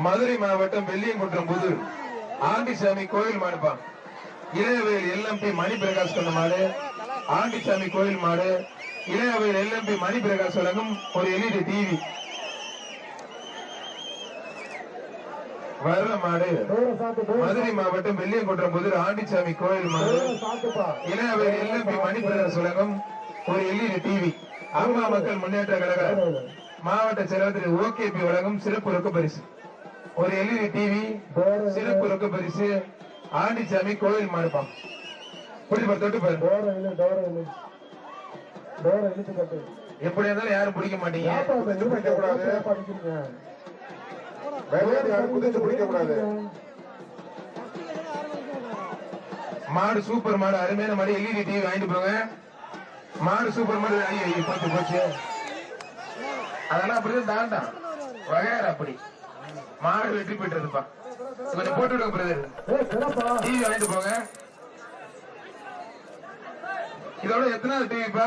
மதுரை மாவட்டம் வெள்ளியங்குன்றம் புதூர் ஆண்டிசாமி கோயில் மாடுப்பா. இளையவேல் எல்எம்பி மணி பிரகாஷ் சொன்ன மாடு ஆண்டிசாமி கோயில் மாடு. இளையவேல் எல்எம்பி மணி பிரகாஷ் வழங்கும் ஒரு எல்இடி டிவி. வர்ற மாடு மதுரை மாவட்டம் வெள்ளியங்குன்றம் புதூர் ஆண்டிசாமி கோயில் மாடு. இளையவேல் எல்எம்பி மணி பிரகாஷ் வழங்கும் ஒரு எல்இடி டிவி. அம்மா மக்கள் முன்னேற்ற கழக மாவட்ட செயலாளர் ஓகேபி வழங்கும் சிறப்பு ரொக்க பரிசு. ஒரு எல்இடி டிவி சிறப்பு ரொக்க பரிசு. ஆண்டிசாமி கோயில் மாடுப்பான். தொட்டு பாரு. எப்படி இருந்தாலும் யாரும் பிடிக்க மாட்டீங்க. மாடு சூப்பர் மாடு, அருமையான மாடு. எல்இடி டிவி வாங்கிட்டு போங்க. மாடு சூப்பர் மாடு. போச்சு போச்சு, அதெல்லாம் அப்படிதான் தாண்டான் வகையார். அப்படி மாடு வெற்றி பெற்றதுப்பா. கொஞ்சம் போட்டு விடுங்க பிரதர். டிவி வாங்கிட்டு போங்க. இதோட எத்தனாவது டிவிப்பா?